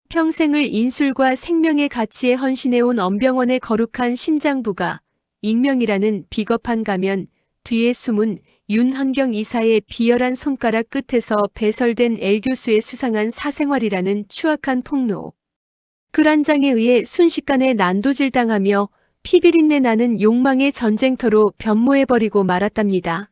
평생을 인술과 생명의 가치에 헌신해온 엄병원의 거룩한 심장부가 익명이라는 비겁한 가면 뒤에 숨은 윤헌경 이사의 비열한 손가락 끝에서 배설된 엘 교수의 수상한 사생활이라는 추악한 폭로. 글 한 장에 의해 순식간에 난도질당하며 피비린내 나는 욕망의 전쟁터로 변모해버리고 말았답니다.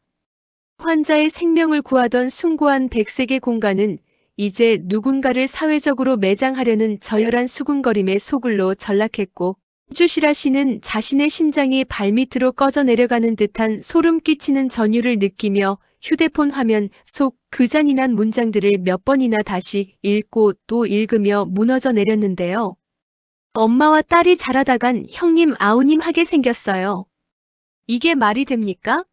환자의 생명을 구하던 숭고한 백색의 공간은 이제 누군가를 사회적으로 매장하려는 저열한 수군거림의 소굴로 전락했고, 주시라 씨는 자신의 심장이 발밑으로 꺼져 내려가는 듯한 소름 끼치는 전율을 느끼며 휴대폰 화면 속 그 잔인한 문장들을 몇 번이나 다시 읽고 또 읽으며 무너져 내렸는데요. 엄마와 딸이 자라다간 형님 아우님 하게 생겼어요. 이게 말이 됩니까?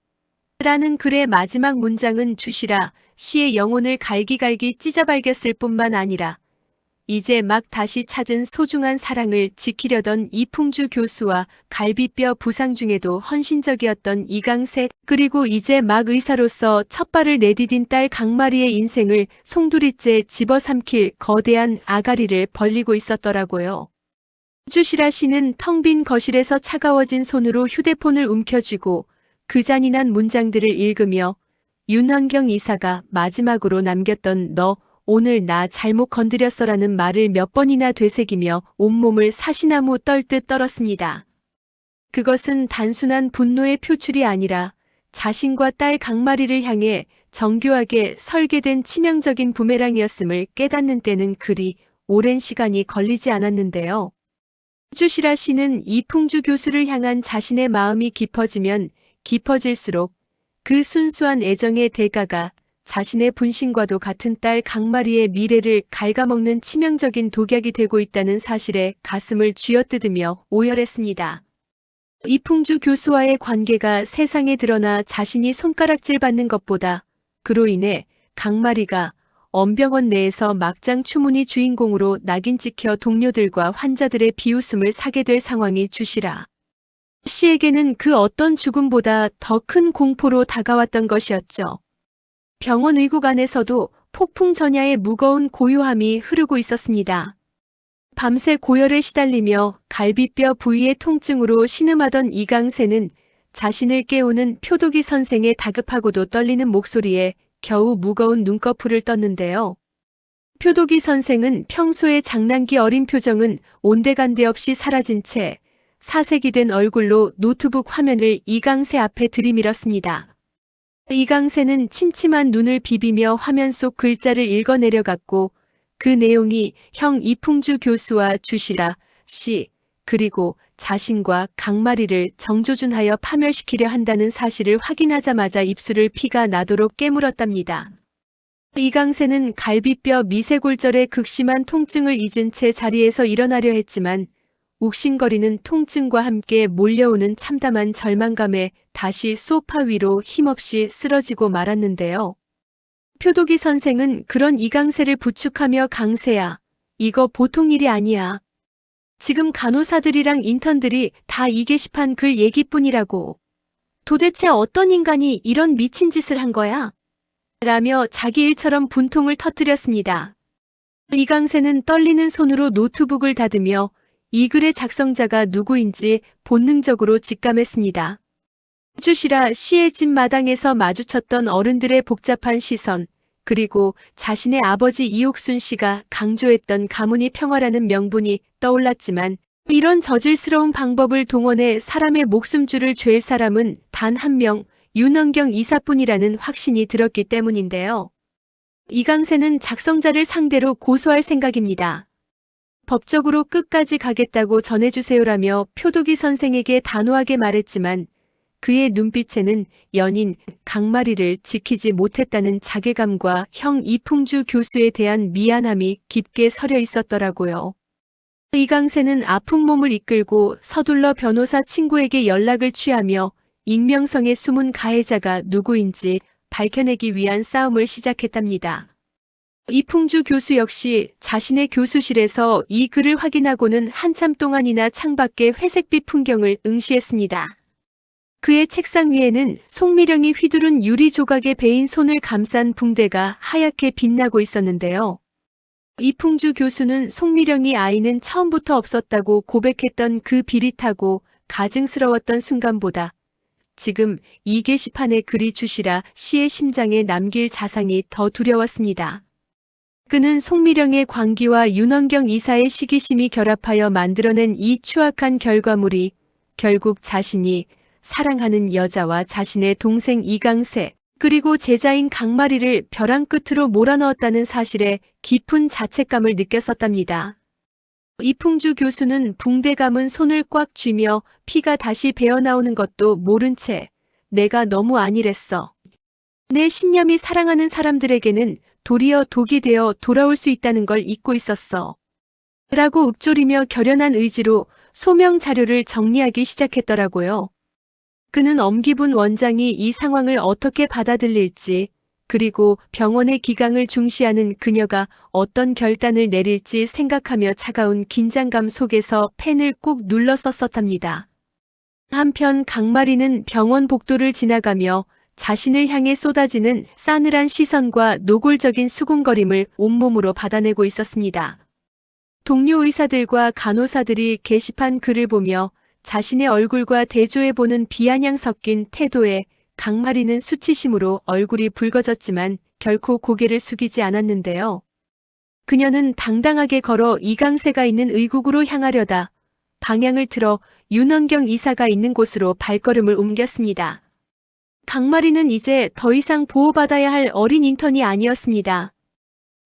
라는 글의 마지막 문장은 주시라 씨의 영혼을 갈기갈기 찢어발겼을 뿐만 아니라 이제 막 다시 찾은 소중한 사랑을 지키려던 이풍주 교수와 갈비뼈 부상 중에도 헌신적이었던 이강세, 그리고 이제 막 의사로서 첫 발을 내디딘 딸 강마리의 인생을 송두리째 집어삼킬 거대한 아가리를 벌리고 있었더라고요. 주시라 씨는 텅 빈 거실에서 차가워진 손으로 휴대폰을 움켜쥐고 그 잔인한 문장들을 읽으며 윤헌경 이사가 마지막으로 남겼던 너 오늘 나 잘못 건드렸어라는 말을 몇 번이나 되새기며 온몸을 사시나무 떨듯 떨었습니다. 그것은 단순한 분노의 표출이 아니라 자신과 딸 강마리를 향해 정교하게 설계된 치명적인 부메랑이었음을 깨닫는 때는 그리 오랜 시간이 걸리지 않았는데요. 주시라 씨는 이풍주 교수를 향한 자신의 마음이 깊어지면 깊어질수록 그 순수한 애정의 대가가 자신의 분신과도 같은 딸 강마리의 미래를 갉아먹는 치명적인 독약이 되고 있다는 사실에 가슴을 쥐어뜯으며 오열했습니다. 이풍주 교수와의 관계가 세상에 드러나 자신이 손가락질 받는 것보다 그로 인해 강마리가 엄병원 내에서 막장 추문이 주인공으로 낙인 찍혀 동료들과 환자들의 비웃음을 사게 될 상황이 주시라 씨에게는 그 어떤 죽음보다 더 큰 공포로 다가왔던 것이었죠. 병원 의국 안에서도 폭풍 전야의 무거운 고요함이 흐르고 있었습니다. 밤새 고열에 시달리며 갈비뼈 부위의 통증으로 신음하던 이강세는 자신을 깨우는 표도기 선생의 다급하고도 떨리는 목소리에 겨우 무거운 눈꺼풀을 떴는데요. 표도기 선생은 평소의 장난기 어린 표정은 온데간데 없이 사라진 채 사색이 된 얼굴로 노트북 화면을 이강세 앞에 들이밀었습니다. 이강세는 침침한 눈을 비비며 화면 속 글자를 읽어내려갔고 그 내용이 형 이풍주 교수와 주시라 씨 그리고 자신과 강마리를 정조준하여 파멸시키려 한다는 사실을 확인하자마자 입술을 피가 나도록 깨물었답니다. 이강세는 갈비뼈 미세골절의 극심한 통증을 잊은 채 자리에서 일어나려 했지만 욱신거리는 통증과 함께 몰려오는 참담한 절망감에 다시 소파 위로 힘없이 쓰러지고 말았는데요. 표도기 선생은 그런 이강세를 부축하며 강세야, 이거 보통 일이 아니야. 지금 간호사들이랑 인턴들이 다 이 게시판 글 얘기뿐이라고. 도대체 어떤 인간이 이런 미친 짓을 한 거야? 라며 자기 일처럼 분통을 터뜨렸습니다. 이강세는 떨리는 손으로 노트북을 닫으며 이 글의 작성자가 누구인지 본능적으로 직감했습니다. 주시라 씨의 집 마당에서 마주쳤던 어른들의 복잡한 시선, 그리고 자신의 아버지 이옥순 씨가 강조했던 가문이 평화라는 명분이 떠올랐지만 이런 저질스러운 방법을 동원해 사람의 목숨줄을 죄일 사람은 단 한 명, 윤헌경 이사뿐이라는 확신이 들었기 때문인데요. 이강세는 작성자를 상대로 고소할 생각입니다. 법적으로 끝까지 가겠다고 전해주세요라며 표도기 선생에게 단호하게 말했지만 그의 눈빛에는 연인 강마리를 지키지 못했다는 자괴감과 형 이풍주 교수에 대한 미안함이 깊게 서려 있었더라고요. 이강세는 아픈 몸을 이끌고 서둘러 변호사 친구에게 연락을 취하며 익명성의 숨은 가해자가 누구인지 밝혀내기 위한 싸움을 시작했답니다. 이풍주 교수 역시 자신의 교수실에서 이 글을 확인하고는 한참 동안이나 창밖의 회색빛 풍경을 응시했습니다. 그의 책상 위에는 송미령이 휘두른 유리 조각에 베인 손을 감싼 붕대가 하얗게 빛나고 있었는데요. 이풍주 교수는 송미령이 아이는 처음부터 없었다고 고백했던 그 비릿하고 가증스러웠던 순간보다 지금 이 게시판에 글이 주시라 시의 심장에 남길 자상이 더 두려웠습니다. 그는 송미령의 광기와 윤헌경 이사의 시기심이 결합하여 만들어낸 이 추악한 결과물이 결국 자신이 사랑하는 여자와 자신의 동생 이강세 그리고 제자인 강마리를 벼랑 끝으로 몰아넣었다는 사실에 깊은 자책감을 느꼈었답니다. 이풍주 교수는 붕대 감은 손을 꽉 쥐며 피가 다시 배어나오는 것도 모른 채 내가 너무 안일했어. 내 신념이 사랑하는 사람들에게는 도리어 독이 되어 돌아올 수 있다는 걸 잊고 있었어. 라고 읊조리며 결연한 의지로 소명 자료를 정리하기 시작했더라고요. 그는 엄기분 원장이 이 상황을 어떻게 받아들일지 그리고 병원의 기강을 중시하는 그녀가 어떤 결단을 내릴지 생각하며 차가운 긴장감 속에서 펜을 꾹 눌러 썼었답니다. 한편 강마리는 병원 복도를 지나가며 자신을 향해 쏟아지는 싸늘한 시선과 노골적인 수군거림을 온몸으로 받아내고 있었습니다. 동료 의사들과 간호사들이 게시판 글을 보며 자신의 얼굴과 대조해보는 비아냥 섞인 태도에 강마리는 수치심으로 얼굴이 붉어졌지만 결코 고개를 숙이지 않았는데요. 그녀는 당당하게 걸어 이강세가 있는 의국으로 향하려다 방향을 틀어 윤헌경 이사가 있는 곳으로 발걸음을 옮겼습니다. 강마리는 이제 더 이상 보호받아야 할 어린 인턴이 아니었습니다.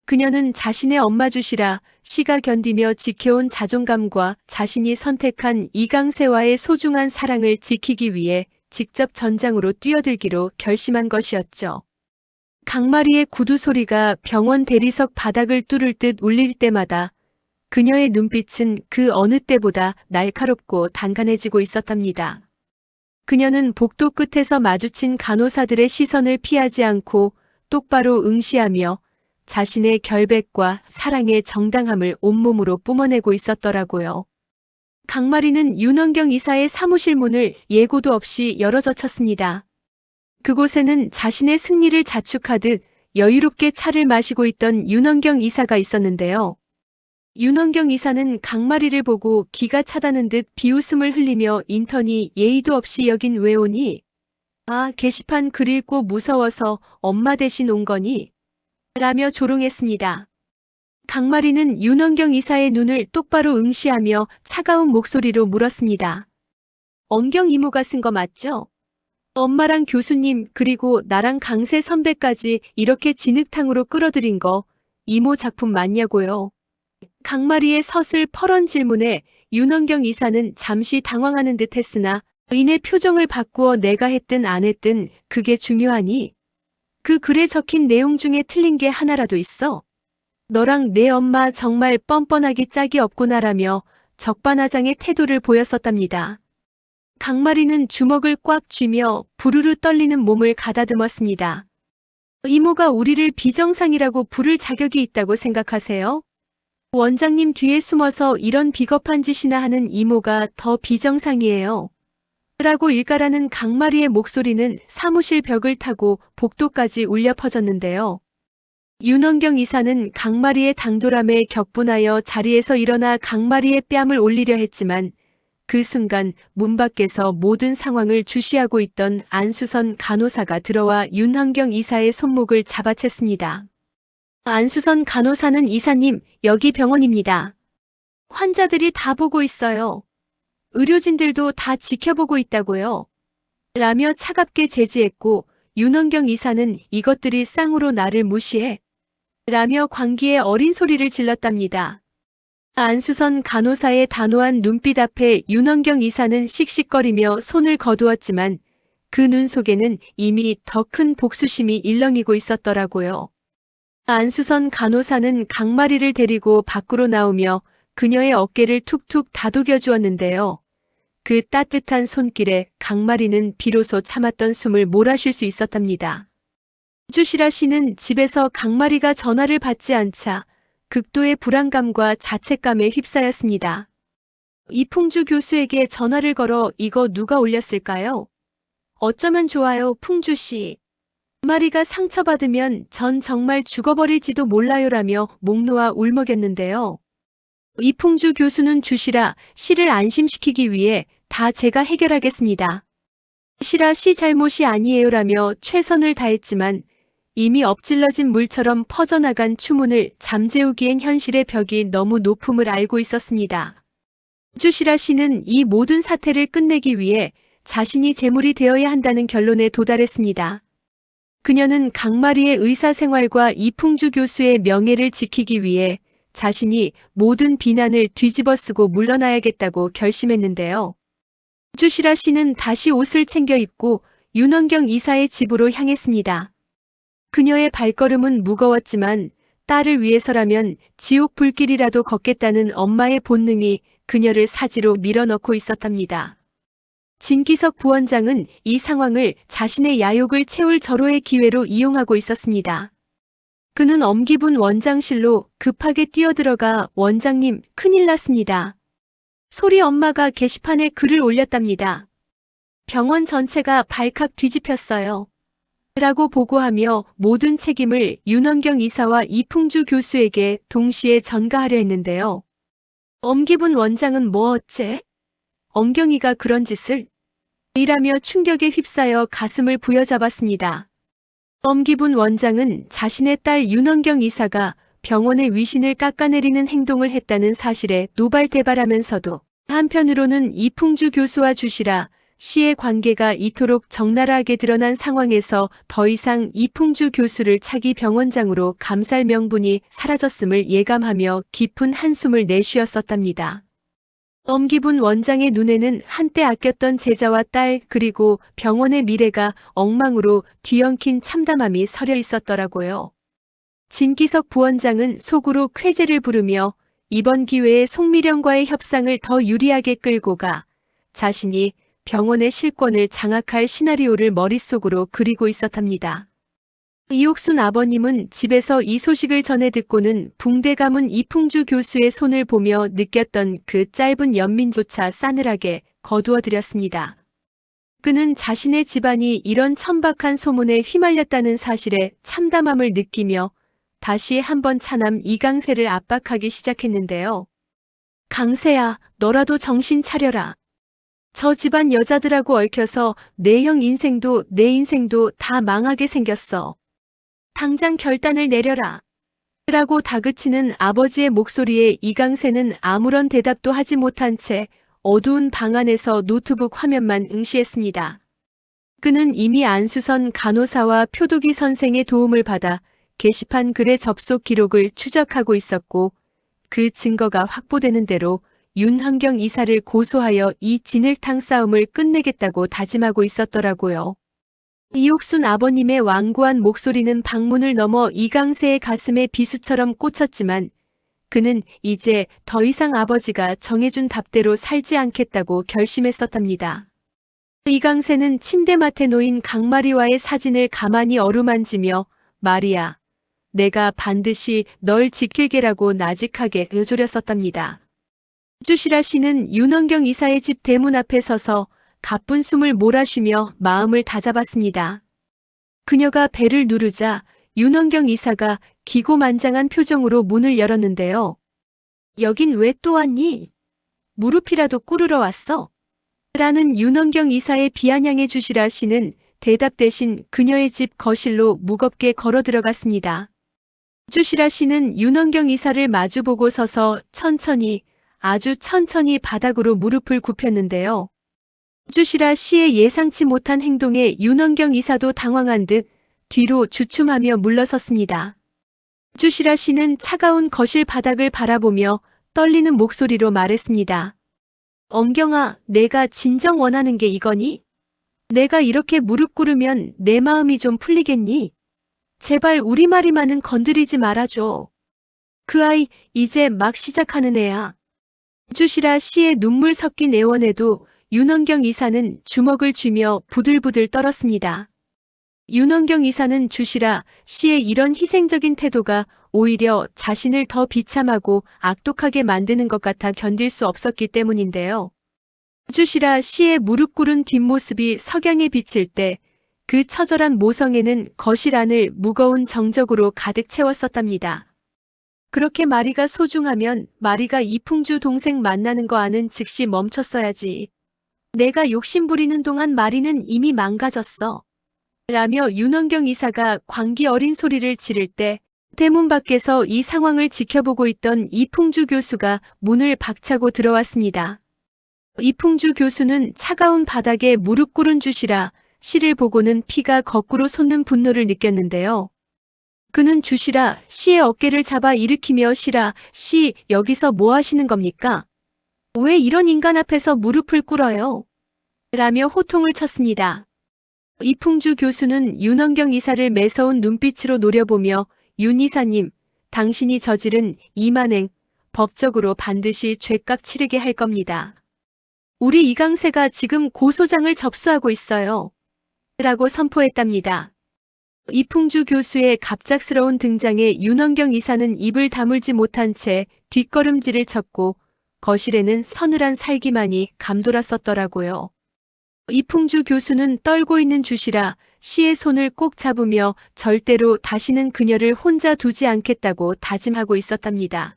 그녀는 자신의 엄마 주시라 시가 견디며 지켜온 자존감과 자신이 선택한 이강세와의 소중한 사랑을 지키기 위해 직접 전장으로 뛰어들기로 결심한 것이었죠. 강마리의 구두 소리가 병원 대리석 바닥을 뚫을 듯 울릴 때마다 그녀의 눈빛은 그 어느 때보다 날카롭고 단간해지고 있었답니다. 그녀는 복도 끝에서 마주친 간호사들의 시선을 피하지 않고 똑바로 응시하며 자신의 결백과 사랑의 정당함을 온몸으로 뿜어내고 있었더라고요. 강마리는 윤헌경 이사의 사무실 문을 예고도 없이 열어젖혔습니다. 그곳에는 자신의 승리를 자축하듯 여유롭게 차를 마시고 있던 윤헌경 이사가 있었는데요. 윤헌경 이사는 강마리를 보고 기가 차다는 듯 비웃음을 흘리며 인턴이 예의도 없이 여긴 왜 오니? 아, 게시판 글 읽고 무서워서 엄마 대신 온 거니? 라며 조롱했습니다. 강마리는 윤헌경 이사의 눈을 똑바로 응시하며 차가운 목소리로 물었습니다. 엄경 이모가 쓴 거 맞죠? 엄마랑 교수님 그리고 나랑 강세 선배까지 이렇게 진흙탕으로 끌어들인 거 이모 작품 맞냐고요? 강마리의 서슬퍼런 질문에 윤헌경 이사는 잠시 당황하는 듯 했으나 의인의 표정을 바꾸어 내가 했든 안 했든 그게 중요하니? 그 글에 적힌 내용 중에 틀린 게 하나라도 있어? 너랑 내 엄마 정말 뻔뻔하기 짝이 없구나라며 적반하장의 태도를 보였었답니다. 강마리는 주먹을 꽉 쥐며 부르르 떨리는 몸을 가다듬었습니다. 이모가 우리를 비정상이라고 부를 자격이 있다고 생각하세요? 원장님 뒤에 숨어서 이런 비겁한 짓이나 하는 이모가 더 비정상이에요. 라고 일가라는 강마리의 목소리는 사무실 벽을 타고 복도까지 울려 퍼졌는데요. 윤헌경 이사는 강마리의 당돌함에 격분하여 자리에서 일어나 강마리의 뺨을 올리려 했지만 그 순간 문 밖에서 모든 상황을 주시하고 있던 안수선 간호사가 들어와 윤헌경 이사의 손목을 잡아챘습니다. 안수선 간호사는 이사님, 여기 병원입니다. 환자들이 다 보고 있어요. 의료진들도 다 지켜보고 있다고요. 라며 차갑게 제지했고 윤헌경 이사는 이것들이 쌍으로 나를 무시해. 라며 광기에 어린 소리를 질렀답니다. 안수선 간호사의 단호한 눈빛 앞에 윤헌경 이사는 씩씩거리며 손을 거두었지만 그 눈 속에는 이미 더 큰 복수심이 일렁이고 있었더라고요. 안수선 간호사는 강마리를 데리고 밖으로 나오며 그녀의 어깨를 툭툭 다독여 주었는데요. 그 따뜻한 손길에 강마리는 비로소 참았던 숨을 몰아쉴 수 있었답니다. 주시라 씨는 집에서 강마리가 전화를 받지 않자 극도의 불안감과 자책감에 휩싸였습니다. 이풍주 교수에게 전화를 걸어 이거 누가 올렸을까요? 어쩌면 좋아요, 풍주 씨. 마리가 상처받으면 전 정말 죽어버릴지도 몰라요라며 목 놓아 울먹였는데요. 이풍주 교수는 주시라 씨를 안심시키기 위해 다 제가 해결하겠습니다. 시라 씨 잘못이 아니에요라며 최선을 다했지만 이미 엎질러진 물처럼 퍼져나간 추문을 잠재우기엔 현실의 벽이 너무 높음을 알고 있었습니다. 주시라 씨는 이 모든 사태를 끝내기 위해 자신이 제물이 되어야 한다는 결론에 도달했습니다. 그녀는 강마리의 의사생활과 이풍주 교수의 명예를 지키기 위해 자신이 모든 비난을 뒤집어쓰고 물러나야겠다고 결심했는데요. 주시라 씨는 다시 옷을 챙겨 입고 윤원경 이사의 집으로 향했습니다. 그녀의 발걸음은 무거웠지만 딸을 위해서라면 지옥 불길이라도 걷겠다는 엄마의 본능이 그녀를 사지로 밀어넣고 있었답니다. 진기석 부원장은 이 상황을 자신의 야욕을 채울 절호의 기회로 이용하고 있었습니다. 그는 엄기분 원장실로 급하게 뛰어들어가 원장님, 큰일 났습니다. 소리 엄마가 게시판에 글을 올렸답니다. 병원 전체가 발칵 뒤집혔어요. 라고 보고하며 모든 책임을 윤원경 이사와 이풍주 교수에게 동시에 전가하려 했는데요. 엄기분 원장은 뭐 어째? 엄경이가 그런 짓을? 이라며 충격에 휩싸여 가슴을 부여잡았습니다. 엄기분 원장은 자신의 딸 윤원경 이사가 병원의 위신을 깎아내리는 행동을 했다는 사실에 노발대발하면서도 한편으로는 이풍주 교수와 주시라 씨의 관계가 이토록 적나라하게 드러난 상황에서 더 이상 이풍주 교수를 차기 병원장으로 감쌀 명분이 사라졌음을 예감하며 깊은 한숨을 내쉬었었답니다. 엄기분 원장의 눈에는 한때 아꼈던 제자와 딸 그리고 병원의 미래가 엉망으로 뒤엉킨 참담함이 서려 있었더라고요. 진기석 부원장은 속으로 쾌재를 부르며 이번 기회에 송미령과의 협상을 더 유리하게 끌고 가 자신이 병원의 실권을 장악할 시나리오를 머릿속으로 그리고 있었답니다. 이옥순 아버님은 집에서 이 소식을 전해 듣고는 붕대 감은 이풍주 교수의 손을 보며 느꼈던 그 짧은 연민조차 싸늘하게 거두어들였습니다. 그는 자신의 집안이 이런 천박한 소문에 휘말렸다는 사실에 참담함을 느끼며 다시 한번 차남 이강세를 압박하기 시작했는데요. 강세야, 너라도 정신 차려라. 저 집안 여자들하고 얽혀서 내 형 인생도 내 인생도 다 망하게 생겼어. 당장 결단을 내려라. 라고 다그치는 아버지의 목소리에 이강세는 아무런 대답도 하지 못한 채 어두운 방 안에서 노트북 화면만 응시했습니다. 그는 이미 안수선 간호사와 표도기 선생의 도움을 받아 게시판 글의 접속 기록을 추적하고 있었고 그 증거가 확보되는 대로 윤헌경 이사를 고소하여 이 진흙탕 싸움을 끝내겠다고 다짐하고 있었더라고요. 이옥순 아버님의 완고한 목소리는 방문을 넘어 이강세의 가슴에 비수처럼 꽂혔지만 그는 이제 더 이상 아버지가 정해준 답대로 살지 않겠다고 결심했었답니다. 이강세는 침대맡에 놓인 강마리와의 사진을 가만히 어루만지며 마리아, 내가 반드시 널 지킬게라고 나직하게 여조렸었답니다. 주시라 씨는 윤헌경 이사의 집 대문 앞에 서서 가쁜 숨을 몰아쉬며 마음을 다잡았습니다. 그녀가 벨을 누르자 윤헌경 이사가 기고만장한 표정으로 문을 열었는데요. 여긴 왜 또 왔니? 무릎이라도 꿇으러 왔어? 라는 윤헌경 이사의 비아냥의 주시라 씨는 대답 대신 그녀의 집 거실로 무겁게 걸어 들어갔습니다. 주시라 씨는 윤헌경 이사를 마주보고 서서 천천히 아주 천천히 바닥으로 무릎을 굽혔는데요. 주시라 씨의 예상치 못한 행동에 윤헌경 이사도 당황한 듯 뒤로 주춤하며 물러섰습니다. 주시라 씨는 차가운 거실 바닥을 바라보며 떨리는 목소리로 말했습니다. 엄경아, 내가 진정 원하는 게 이거니? 내가 이렇게 무릎 꿇으면 내 마음이 좀 풀리겠니? 제발 우리 마리만은 건드리지 말아줘. 그 아이 이제 막 시작하는 애야. 주시라 씨의 눈물 섞인 애원에도 윤헌경 이사는 주먹을 쥐며 부들부들 떨었습니다. 윤헌경 이사는 주시라 씨의 이런 희생적인 태도가 오히려 자신을 더 비참하고 악독하게 만드는 것 같아 견딜 수 없었기 때문인데요. 주시라 씨의 무릎 꿇은 뒷모습이 석양에 비칠 때 그 처절한 모성애는 거실 안을 무거운 정적으로 가득 채웠었답니다. 그렇게 마리가 소중하면 마리가 이풍주 동생 만나는 거 아는 즉시 멈췄어야지. 내가 욕심 부리는 동안 마리는 이미 망가졌어. 라며 윤원경 이사가 광기 어린 소리를 지를 때 대문 밖에서 이 상황을 지켜보고 있던 이풍주 교수가 문을 박차고 들어왔습니다. 이풍주 교수는 차가운 바닥에 무릎 꿇은 주시라 씨를 보고는 피가 거꾸로 솟는 분노를 느꼈는데요. 그는 주시라 씨의 어깨를 잡아 일으키며 씨라 씨 여기서 뭐 하시는 겁니까? 왜 이런 인간 앞에서 무릎을 꿇어요? 라며 호통을 쳤습니다. 이풍주 교수는 윤원경 이사를 매서운 눈빛으로 노려보며 윤 이사님, 당신이 저지른 이 만행 법적으로 반드시 죗값 치르게 할 겁니다. 우리 이강세가 지금 고소장을 접수하고 있어요. 라고 선포했답니다. 이풍주 교수의 갑작스러운 등장에 윤원경 이사는 입을 다물지 못한 채 뒷걸음질을 쳤고 거실에는 서늘한 살기만이 감돌았었더라고요. 이풍주 교수는 떨고 있는 주시라 씨의 손을 꼭 잡으며 절대로 다시는 그녀를 혼자 두지 않겠다고 다짐하고 있었답니다.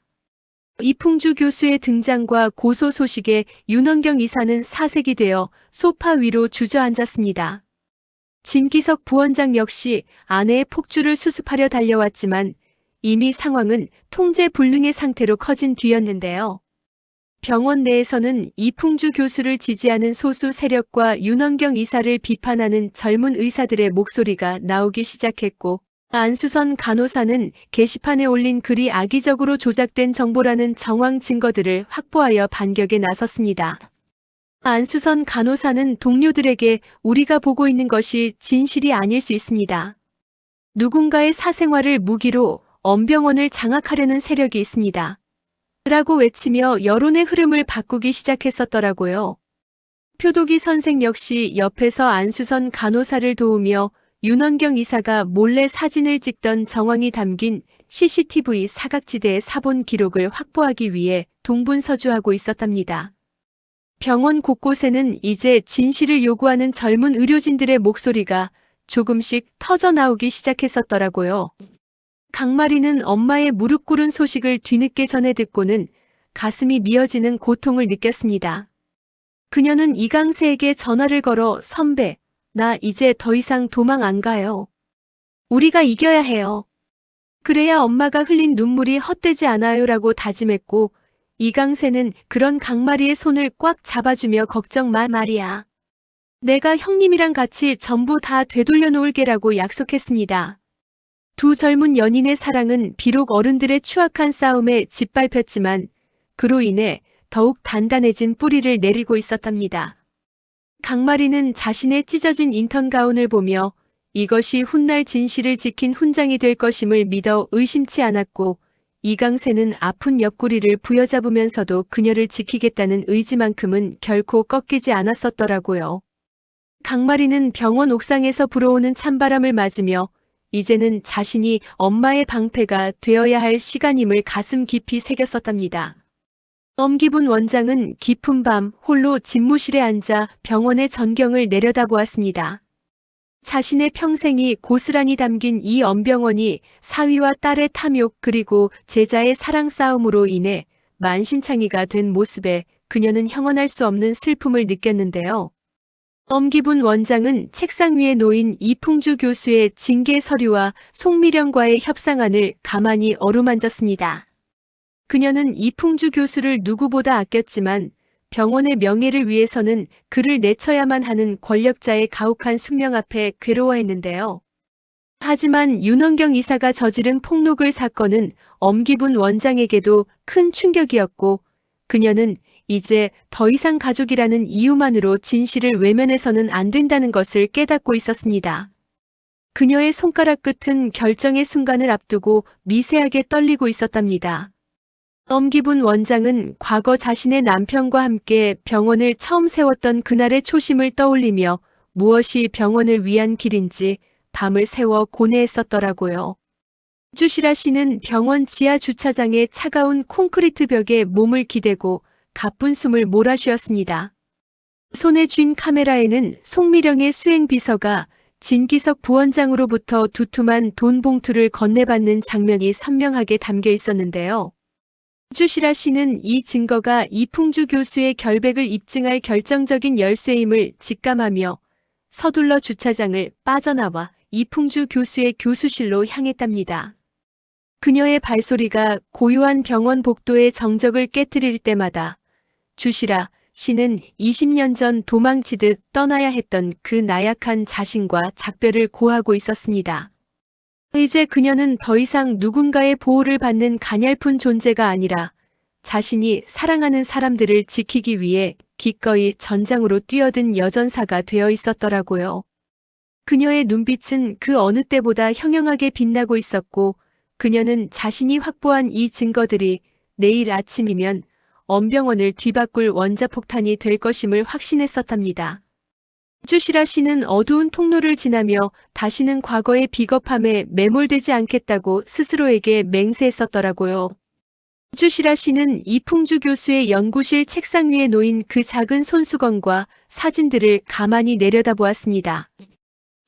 이풍주 교수의 등장과 고소 소식에 윤원경 이사는 사색이 되어 소파 위로 주저앉았습니다. 진기석 부원장 역시 아내의 폭주를 수습하려 달려왔지만 이미 상황은 통제 불능의 상태로 커진 뒤였는데요. 병원 내에서는 이풍주 교수를 지지하는 소수 세력과 윤원경 이사를 비판하는 젊은 의사들의 목소리가 나오기 시작했고 안수선 간호사는 게시판에 올린 글이 악의적으로 조작된 정보라는 정황 증거들을 확보하여 반격에 나섰습니다. 안수선 간호사는 동료들에게 우리가 보고 있는 것이 진실이 아닐 수 있습니다. 누군가의 사생활을 무기로 엄병원을 장악하려는 세력이 있습니다. 라고 외치며 여론의 흐름을 바꾸기 시작했었더라고요. 표도기 선생 역시 옆에서 안수선 간호사를 도우며 윤원경 이사가 몰래 사진을 찍던 정황이 담긴 CCTV 사각지대의 사본 기록을 확보하기 위해 동분서주하고 있었답니다. 병원 곳곳에는 이제 진실을 요구하는 젊은 의료진들의 목소리가 조금씩 터져나오기 시작했었더라고요. 강마리는 엄마의 무릎 꿇은 소식을 뒤늦게 전해 듣고는 가슴이 미어지는 고통을 느꼈습니다. 그녀는 이강세에게 전화를 걸어 선배, 나 이제 더 이상 도망 안 가요. 우리가 이겨야 해요. 그래야 엄마가 흘린 눈물이 헛되지 않아요 라고 다짐했고 이강세는 그런 강마리의 손을 꽉 잡아주며 걱정 마 마리야. 내가 형님이랑 같이 전부 다 되돌려 놓을게라고 약속했습니다. 두 젊은 연인의 사랑은 비록 어른들의 추악한 싸움에 짓밟혔지만 그로 인해 더욱 단단해진 뿌리를 내리고 있었답니다. 강마리는 자신의 찢어진 인턴 가운을 보며 이것이 훗날 진실을 지킨 훈장이 될 것임을 믿어 의심치 않았고 이강세는 아픈 옆구리를 부여잡으면서도 그녀를 지키겠다는 의지만큼은 결코 꺾이지 않았었더라고요. 강마리는 병원 옥상에서 불어오는 찬바람을 맞으며 이제는 자신이 엄마의 방패가 되어야 할 시간임을 가슴 깊이 새겼었답니다. 엄기분 원장은 깊은 밤 홀로 집무실에 앉아 병원의 전경을 내려다보았습니다. 자신의 평생이 고스란히 담긴 이 엄병원이 사위와 딸의 탐욕 그리고 제자의 사랑 싸움으로 인해 만신창이가 된 모습에 그녀는 형언할 수 없는 슬픔을 느꼈는데요. 엄기분 원장은 책상 위에 놓인 이풍주 교수의 징계 서류와 송미령과의 협상안을 가만히 어루만졌습니다. 그녀는 이풍주 교수를 누구보다 아꼈지만 병원의 명예를 위해서는 그를 내쳐야만 하는 권력자의 가혹한 숙명 앞에 괴로워했는데요. 하지만 윤원경 이사가 저지른 폭로글 사건은 엄기분 원장에게도 큰 충격이었고 그녀는 이제 더 이상 가족이라는 이유만으로 진실을 외면해서는 안 된다는 것을 깨닫고 있었습니다. 그녀의 손가락 끝은 결정의 순간을 앞두고 미세하게 떨리고 있었답니다. 엄기분 원장은 과거 자신의 남편과 함께 병원을 처음 세웠던 그날의 초심을 떠올리며 무엇이 병원을 위한 길인지 밤을 새워 고뇌했었더라고요. 주시라 씨는 병원 지하 주차장의 차가운 콘크리트 벽에 몸을 기대고 가쁜 숨을 몰아쉬었습니다. 손에 쥔 카메라에는 송미령의 수행 비서가 진기석 부원장으로부터 두툼한 돈 봉투를 건네받는 장면이 선명하게 담겨 있었는데요. 주시라 씨는 이 증거가 이풍주 교수의 결백을 입증할 결정적인 열쇠임을 직감하며 서둘러 주차장을 빠져나와 이풍주 교수의 교수실로 향했답니다. 그녀의 발소리가 고요한 병원 복도의 정적을 깨트릴 때마다 주시라 씨는 20년 전 도망치듯 떠나야 했던 그 나약한 자신과 작별을 고하고 있었습니다. 이제 그녀는 더 이상 누군가의 보호를 받는 가냘픈 존재가 아니라 자신이 사랑하는 사람들을 지키기 위해 기꺼이 전장으로 뛰어든 여전사가 되어 있었더라고요. 그녀의 눈빛은 그 어느 때보다 형형하게 빛나고 있었고 그녀는 자신이 확보한 이 증거들이 내일 아침이면 엄병원을 뒤바꿀 원자폭탄이 될 것임을 확신했었답니다. 주시라 씨는 어두운 통로를 지나며 다시는 과거의 비겁함에 매몰되지 않겠다고 스스로에게 맹세했었더라고요. 주시라 씨는 이풍주 교수의 연구실 책상 위에 놓인 그 작은 손수건과 사진들을 가만히 내려다보았습니다.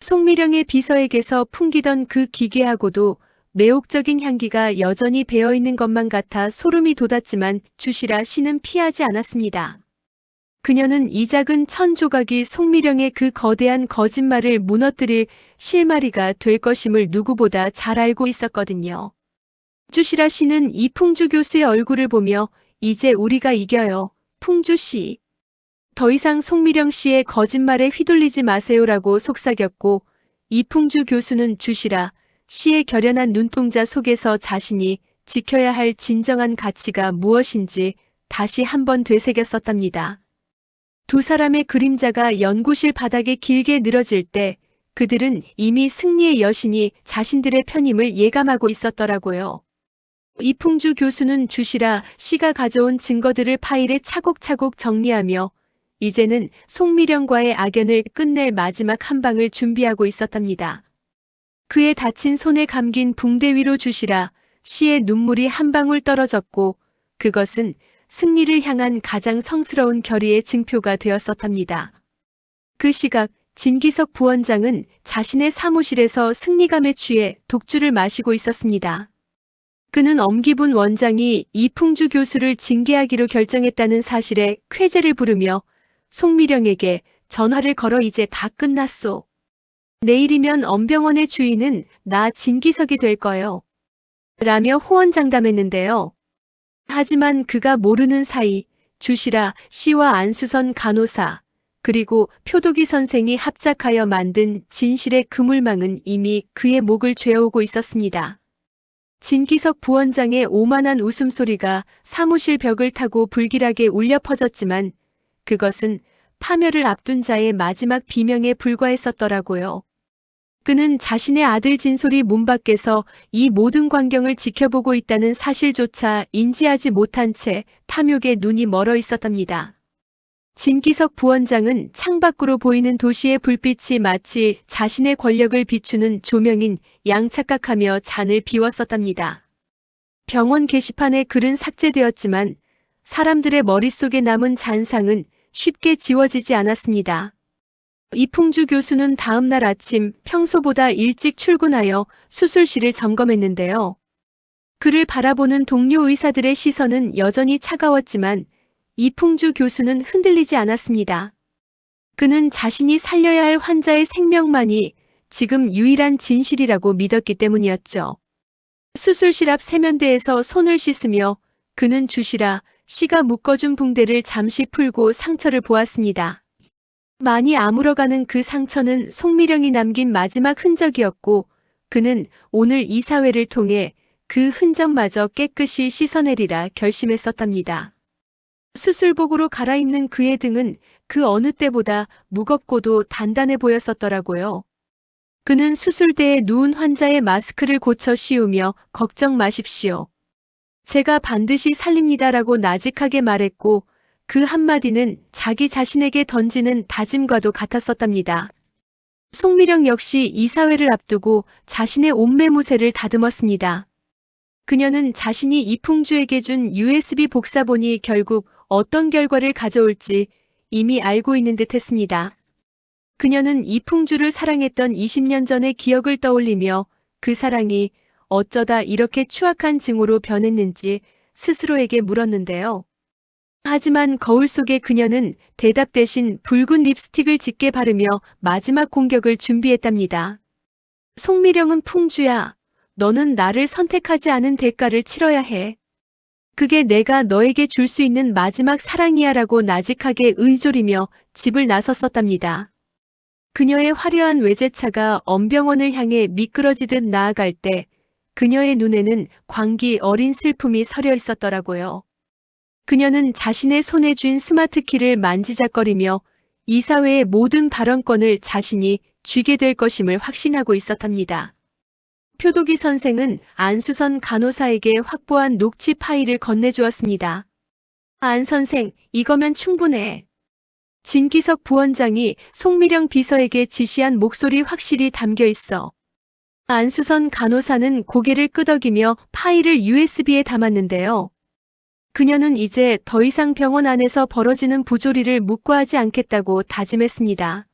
송미령의 비서에게서 풍기던 그 기괴하고도 매혹적인 향기가 여전히 배어있는 것만 같아 소름이 돋았지만 주시라 씨는 피하지 않았습니다. 그녀는 이 작은 천 조각이 송미령의 그 거대한 거짓말을 무너뜨릴 실마리가 될 것임을 누구보다 잘 알고 있었거든요. 주시라 씨는 이풍주 교수의 얼굴을 보며 이제 우리가 이겨요, 풍주 씨. 더 이상 송미령 씨의 거짓말에 휘둘리지 마세요라고 속삭였고 이풍주 교수는 주시라 씨의 결연한 눈동자 속에서 자신이 지켜야 할 진정한 가치가 무엇인지 다시 한번 되새겼었답니다. 두 사람의 그림자가 연구실 바닥에 길게 늘어질 때 그들은 이미 승리의 여신이 자신들의 편임을 예감하고 있었더라고요. 이풍주 교수는 주시라 씨가 가져온 증거들을 파일에 차곡차곡 정리하며 이제는 송미령과의 악연을 끝낼 마지막 한 방을 준비하고 있었답니다. 그의 다친 손에 감긴 붕대 위로 주시라 씨의 눈물이 한 방울 떨어졌고 그것은 승리를 향한 가장 성스러운 결의의 증표가 되었었답니다. 그 시각 진기석 부원장은 자신의 사무실에서 승리감에 취해 독주를 마시고 있었습니다. 그는 엄기분 원장이 이풍주 교수를 징계하기로 결정했다는 사실에 쾌재를 부르며 송미령에게 전화를 걸어 이제 다 끝났소. 내일이면 엄병원의 주인은 나 진기석이 될 거요. 라며 호언장담했는데요. 하지만 그가 모르는 사이 주시라 씨와 안수선 간호사 그리고 표도기 선생이 합작하여 만든 진실의 그물망은 이미 그의 목을 죄어오고 있었습니다. 진기석 부원장의 오만한 웃음소리가 사무실 벽을 타고 불길하게 울려 퍼졌지만 그것은 파멸을 앞둔 자의 마지막 비명에 불과했었더라고요. 그는 자신의 아들 진솔이 문 밖에서 이 모든 광경을 지켜보고 있다는 사실조차 인지하지 못한 채 탐욕에 눈이 멀어 있었답니다. 진기석 부원장은 창밖으로 보이는 도시의 불빛이 마치 자신의 권력을 비추는 조명인 양 착각하며 잔을 비웠었답니다. 병원 게시판에 글은 삭제되었지만 사람들의 머릿속에 남은 잔상은 쉽게 지워지지 않았습니다. 이풍주 교수는 다음 날 아침 평소보다 일찍 출근하여 수술실을 점검했는데요. 그를 바라보는 동료 의사들의 시선은 여전히 차가웠지만 이풍주 교수는 흔들리지 않았습니다. 그는 자신이 살려야 할 환자의 생명만이 지금 유일한 진실이라고 믿었기 때문이었죠. 수술실 앞 세면대에서 손을 씻으며 그는 주시라 씨가 묶어준 붕대를 잠시 풀고 상처를 보았습니다. 많이 아물어가는 그 상처는 송미령이 남긴 마지막 흔적이었고 그는 오늘 이사회를 통해 그 흔적마저 깨끗이 씻어내리라 결심했었답니다. 수술복으로 갈아입는 그의 등은 그 어느 때보다 무겁고도 단단해 보였었더라고요. 그는 수술대에 누운 환자의 마스크를 고쳐 씌우며 걱정 마십시오. 제가 반드시 살립니다라고 나직하게 말했고 그 한마디는 자기 자신에게 던지는 다짐과도 같았었답니다. 송미령 역시 이사회를 앞두고 자신의 옷매무새를 다듬었습니다. 그녀는 자신이 이풍주에게 준 USB 복사본이 결국 어떤 결과를 가져올지 이미 알고 있는 듯 했습니다. 그녀는 이풍주를 사랑했던 20년 전의 기억을 떠올리며 그 사랑이 어쩌다 이렇게 추악한 증오로 변했는지 스스로에게 물었는데요. 하지만 거울 속의 그녀는 대답 대신 붉은 립스틱을 짙게 바르며 마지막 공격을 준비했답니다. 송미령은 풍주야, 너는 나를 선택하지 않은 대가를 치러야 해. 그게 내가 너에게 줄 수 있는 마지막 사랑이야 라고 나직하게 의조리며 집을 나섰었답니다. 그녀의 화려한 외제차가 엄병원을 향해 미끄러지듯 나아갈 때 그녀의 눈에는 광기 어린 슬픔이 서려 있었더라고요. 그녀는 자신의 손에 쥔 스마트키를 만지작거리며 이사회의 모든 발언권을 자신이 쥐게 될 것임을 확신하고 있었답니다. 표도기 선생은 안수선 간호사에게 확보한 녹취 파일을 건네주었습니다. 안 선생, 이거면 충분해. 진기석 부원장이 송미령 비서에게 지시한 목소리 확실히 담겨 있어. 안수선 간호사는 고개를 끄덕이며 파일을 USB에 담았는데요. 그녀는 이제 더 이상 병원 안에서 벌어지는 부조리를 묵과하지 않겠다고 다짐했습니다.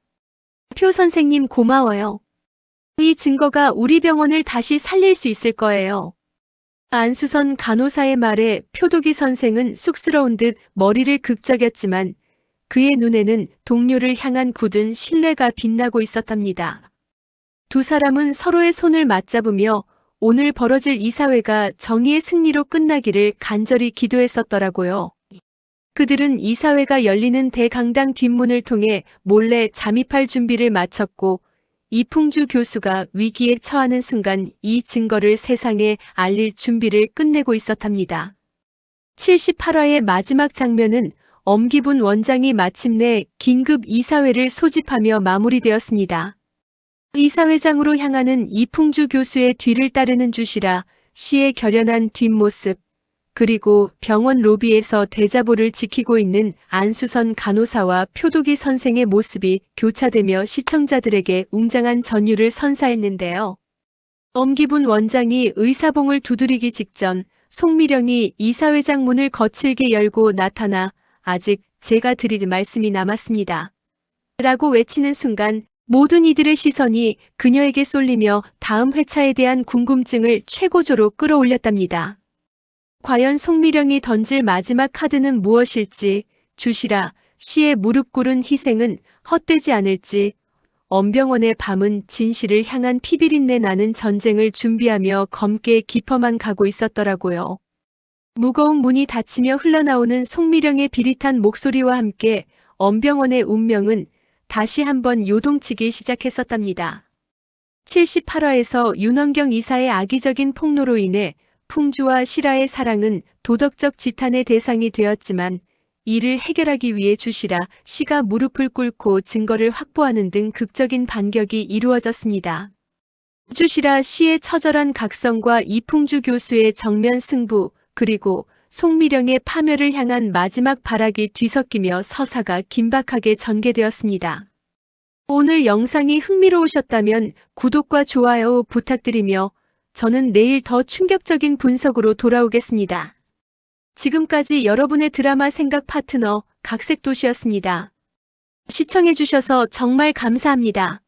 표 선생님 고마워요. 이 증거가 우리 병원을 다시 살릴 수 있을 거예요. 안수선 간호사의 말에 표도기 선생은 쑥스러운 듯 머리를 극적였지만 그의 눈에는 동료를 향한 굳은 신뢰가 빛나고 있었답니다. 두 사람은 서로의 손을 맞잡으며 오늘 벌어질 이사회가 정의의 승리로 끝나기를 간절히 기도했었더라고요. 그들은 이사회가 열리는 대강당 뒷문을 통해 몰래 잠입할 준비를 마쳤고 이풍주 교수가 위기에 처하는 순간 이 증거를 세상에 알릴 준비를 끝내고 있었답니다. 78화의 마지막 장면은 엄기분 원장이 마침내 긴급 이사회를 소집하며 마무리되었습니다. 이사회장으로 향하는 이풍주 교수의 뒤를 따르는 주시라 씨의 결연한 뒷모습, 그리고 병원 로비에서 대자보를 지키고 있는 안수선 간호사와 표도기 선생의 모습이 교차되며 시청자들에게 웅장한 전율을 선사했는데요. 엄기분 원장이 의사봉을 두드리기 직전 송미령이 이사회장 문을 거칠게 열고 나타나 아직 제가 드릴 말씀이 남았습니다. 라고 외치는 순간 모든 이들의 시선이 그녀에게 쏠리며 다음 회차에 대한 궁금증을 최고조로 끌어올렸답니다. 과연 송미령이 던질 마지막 카드는 무엇일지, 주시라 씨의 무릎 꿇은 희생은 헛되지 않을지, 엄병원의 밤은 진실을 향한 피비린내 나는 전쟁을 준비하며 검게 깊어만 가고 있었더라고요. 무거운 문이 닫히며 흘러나오는 송미령의 비릿한 목소리와 함께 엄병원의 운명은 다시 한번 요동치기 시작했었답니다. 78화에서 윤원경 이사의 악의적인 폭로로 인해 풍주와 시라의 사랑은 도덕적 지탄의 대상이 되었지만 이를 해결하기 위해 주시라 씨가 무릎을 꿇고 증거를 확보하는 등 극적인 반격이 이루어졌습니다. 주시라 씨의 처절한 각성과 이풍주 교수의 정면 승부, 그리고 송미령의 파멸을 향한 마지막 발악이 뒤섞이며 서사가 긴박하게 전개되었습니다. 오늘 영상이 흥미로우셨다면 구독과 좋아요 부탁드리며 저는 내일 더 충격적인 분석으로 돌아오겠습니다. 지금까지 여러분의 드라마 생각 파트너 각색도시였습니다. 시청해주셔서 정말 감사합니다.